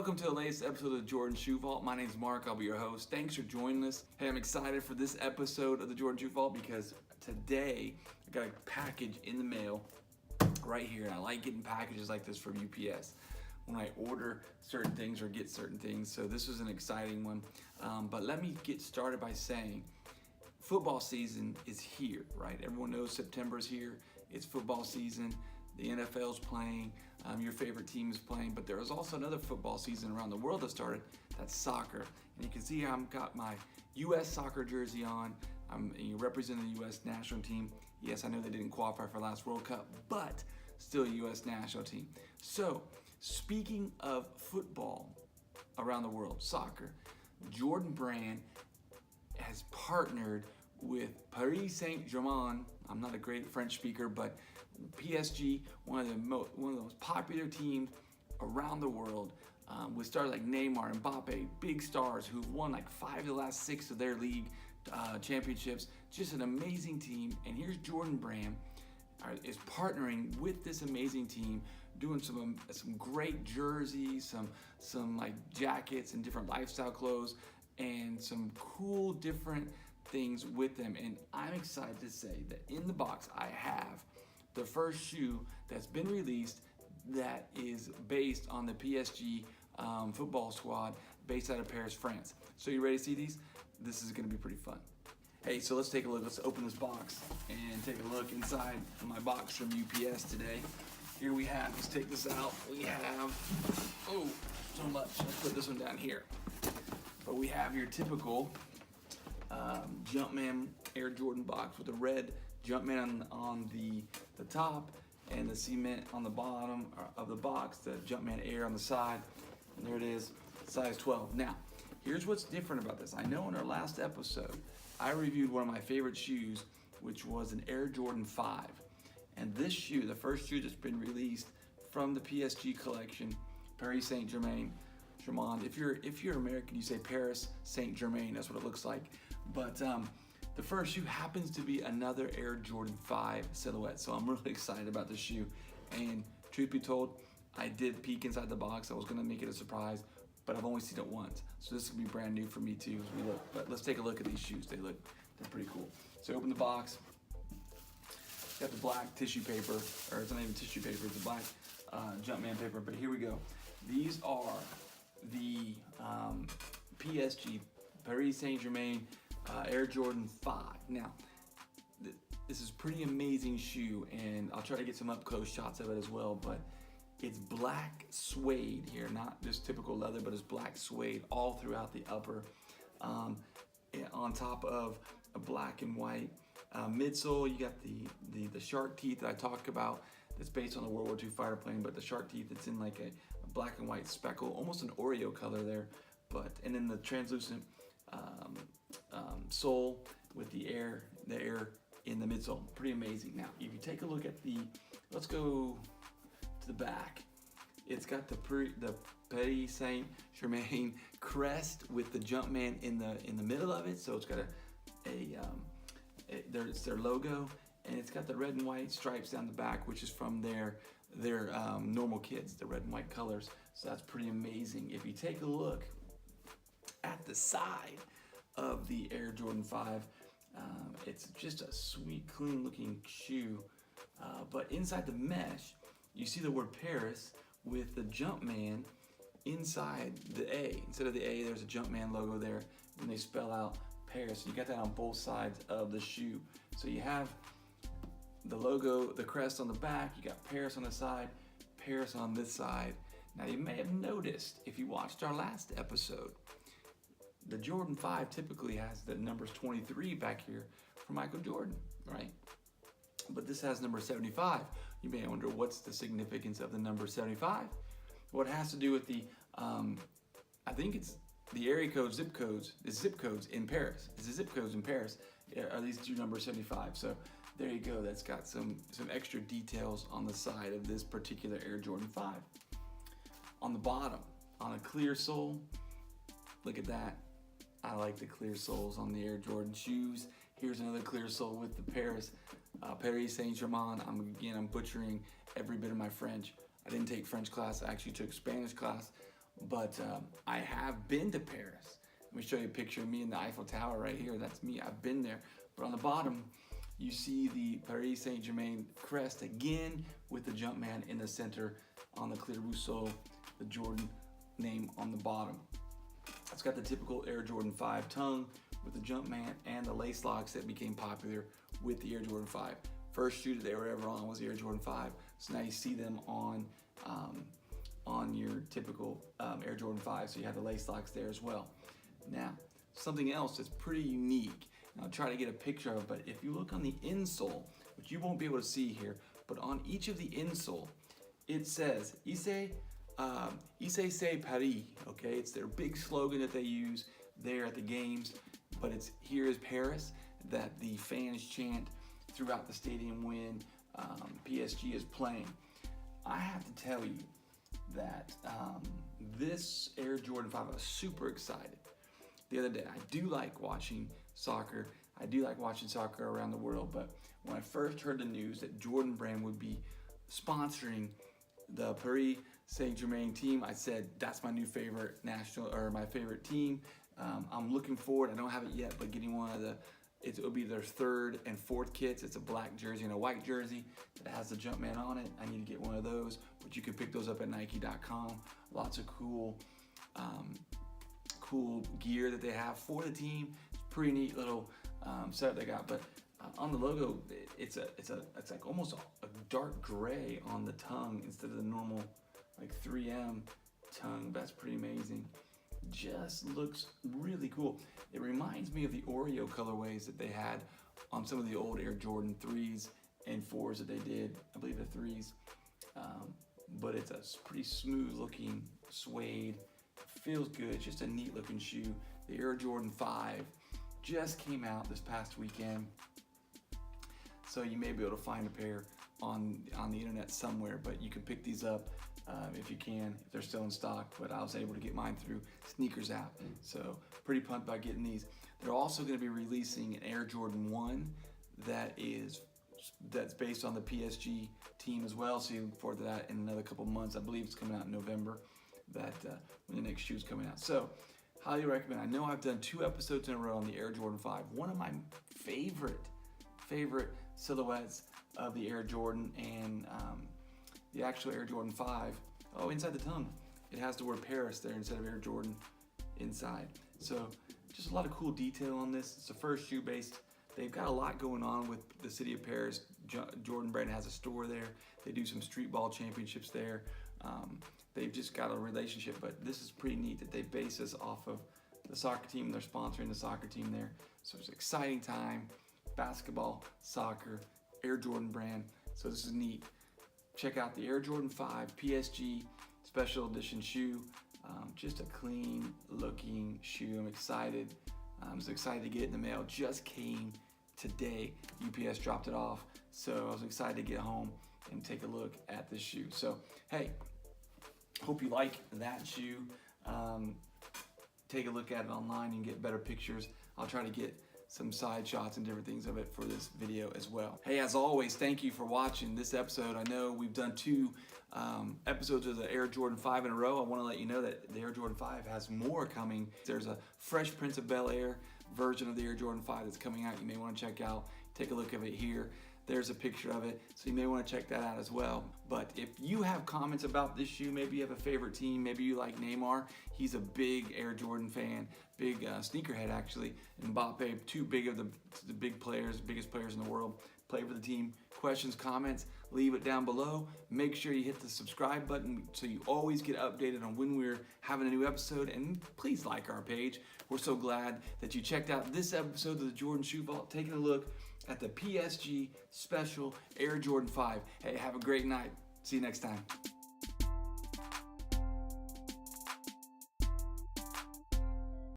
welcome to the latest episode of the Jordan Shoe Vault. My name is Mark, I'll be your host. Thanks for joining us. Hey, I'm excited for this episode of the Jordan Shoe Vault because today I got a package in the mail right here, and I like getting packages like this from UPS when I order certain things or get certain things. So this was an exciting one. But let me get started by saying football season is here, right? Everyone knows September is here. It's football season. The NFL's playing, your favorite team is playing, but there is also another football season around the world that started. That's soccer. And you can see I've got my U.S. soccer jersey on. I'm representing the U.S. national team. Yes, I know they didn't qualify for last World Cup, but still a U.S. national team. So, speaking of football around the world, soccer, Jordan Brand has partnered with Paris Saint Germain. I'm not a great French speaker, but PSG, one of the most popular teams around the world, with stars like Neymar, Mbappe, big stars who've won like 5 of the last 6 of their league championships. Just an amazing team. And here's Jordan Brand is partnering with this amazing team, doing some great jerseys, some like jackets and different lifestyle clothes, and some cool different things with them. And I'm excited to say that in the box I have the first shoe that's been released that is based on the PSG football squad based out of Paris, France. So you ready to see these? This is going to be pretty fun. Hey, so let's take a look. Let's open this box and take a look inside my box from UPS today. Here we have, let's take this out. We have, oh, so much. Let's put this one down here. But we have your typical Jumpman Air Jordan box with the red Jumpman on the top and the cement on the bottom of the box, the Jumpman Air on the side, and there it is, size 12. Now, here's what's different about this. I know in our last episode, I reviewed one of my favorite shoes, which was an Air Jordan 5. And this shoe, the first shoe that's been released from the PSG collection, Paris Saint Germain, if you're American, you say Paris Saint Germain. That's what it looks like. But the first shoe happens to be another Air Jordan 5 silhouette. So I'm really excited about this shoe. And truth be told, I did peek inside the box. I was gonna make it a surprise, but I've only seen it once. So this will be brand new for me too as we look. But let's take a look at these shoes. They're pretty cool. So open the box. Got the black tissue paper, or it's not even tissue paper, it's a black Jumpman paper. But here we go. These are the PSG, Paris Saint Germain Air Jordan 5. Now, this is a pretty amazing shoe, and I'll try to get some up close shots of it as well, but it's black suede here, not just typical leather, but it's black suede all throughout the upper, on top of a black and white midsole. You got the shark teeth that I talked about, that's based on the World War II fighter plane, but the shark teeth, it's in like a black and white speckle, almost an Oreo color there, and then the translucent sole with the air in the midsole. Pretty amazing. Now, if you take a look at let's go to the back. It's got the Paris Saint Germain crest with the Jumpman in the middle of it. So it's got it's their logo, and it's got the red and white stripes down the back, which is from their normal kids, the red and white colors. So that's pretty amazing. If you take a look at the side of the Air Jordan 5, it's just a sweet, clean looking shoe. But inside the mesh, you see the word Paris with the Jumpman inside the A. Instead of the A, there's a Jumpman logo there when they spell out Paris. You got that on both sides of the shoe. So you have the logo, the crest on the back, you got Paris on the side, Paris on this side. Now you may have noticed, if you watched our last episode, the Jordan 5 typically has the numbers 23 back here for Michael Jordan, right? But this has number 75. You may wonder, what's the significance of the number 75? Well, it has to do with the, I think it's the area code, zip codes in Paris. It's the zip codes in Paris are these two numbers 75. So there you go. That's got some extra details on the side of this particular Air Jordan 5. On the bottom, on a clear sole, look at that. I like the clear soles on the Air Jordan shoes. Here's another clear sole with the Paris Saint Germain. I'm butchering every bit of my French. I didn't take French class. I actually took Spanish class but I have been to Paris. Let me show you a picture of me in the Eiffel Tower right here. That's me. I've been there. But on the bottom, you see the Paris Saint Germain crest again with the Jumpman in the center on the clear Rousseau, the Jordan name on the bottom. It's got the typical Air Jordan 5 tongue with the Jumpman and the lace locks that became popular with the Air Jordan 5. First shoe that they were ever on was the Air Jordan 5. So now you see them on your typical Air Jordan 5. So you have the lace locks there as well. Now, something else that's pretty unique, and I'll try to get a picture of it, but if you look on the insole, which you won't be able to see here, but on each of the insole, it says, Issez Paris, okay? It's their big slogan that they use there at the games, but it's here is Paris, that the fans chant throughout the stadium when PSG is playing. I have to tell you that this Air Jordan 5, I was super excited the other day. I do like watching soccer. I do like watching soccer around the world, but when I first heard the news that Jordan Brand would be sponsoring the Paris Saint Germain team, I said, that's my new favorite my favorite team. I'm looking forward, I don't have it yet, but getting one of it'll be their third and fourth kits. It's a black jersey and a white jersey that has the Jumpman on it. I need to get one of those, but you can pick those up at Nike.com. Lots of cool gear that they have for the team. It's a pretty neat little setup they got. But on the logo, it's like almost a dark gray on the tongue instead of the normal like 3M tongue. That's pretty amazing. Just looks really cool. It reminds me of the Oreo colorways that they had on some of the old Air Jordan 3s and 4s that they did. I believe the 3s. But it's a pretty smooth looking suede. Feels good. It's just a neat looking shoe. The Air Jordan 5 just came out this past weekend. So you may be able to find a pair on the internet somewhere, but you can pick these up if you can, if they're still in stock. But I was able to get mine through Sneakers app. So pretty pumped about getting these. They're also going to be releasing an Air Jordan 1 that's based on the PSG team as well. So you look forward to that in another couple months. I believe it's coming out in November, that when the next shoe's coming out. So highly recommend. I know I've done 2 episodes in a row on the Air Jordan 5. One of my favorite silhouettes of the Air Jordan, and the actual Air Jordan 5. Oh, inside the tongue, it has the word Paris there instead of Air Jordan inside. So just a lot of cool detail on this. It's the first shoe based. They've got a lot going on with the city of Paris. Jordan Brand has a store there. They do some street ball championships there. They've just got a relationship, but this is pretty neat that they base this off of the soccer team. They're sponsoring the soccer team there. So it's an exciting time. Basketball, soccer, Air Jordan Brand. So this is neat. Check out the Air Jordan 5 PSG special edition shoe. Just a clean looking shoe. I'm excited. I'm so excited to get it in the mail. Just came today. UPS dropped it off. So I was excited to get home and take a look at this shoe. So, hey, hope you like that shoe. Take a look at it online and get better pictures. I'll try to get some side shots and different things of it for this video as well. Hey, as always, thank you for watching this episode. I know we've done 2 episodes of the Air Jordan 5 in a row. I want to let you know that the Air Jordan 5 has more coming. There's a Fresh Prince of Bel-Air version of the Air Jordan 5 that's coming out. You may want to check out. Take a look at it here. There's a picture of it, so you may want to check that out as well. But if you have comments about this shoe, maybe you have a favorite team, maybe you like Neymar. He's a big Air Jordan fan, big sneakerhead actually. And Mbappe, 2 big of the big players, biggest players in the world, play for the team. Questions, comments, leave it down below. Make sure you hit the subscribe button so you always get updated on when we're having a new episode. And please like our page. We're so glad that you checked out this episode of the Jordan Shoe Vault, taking a look at the PSG special Air Jordan 5. Hey, have a great night. See you next time.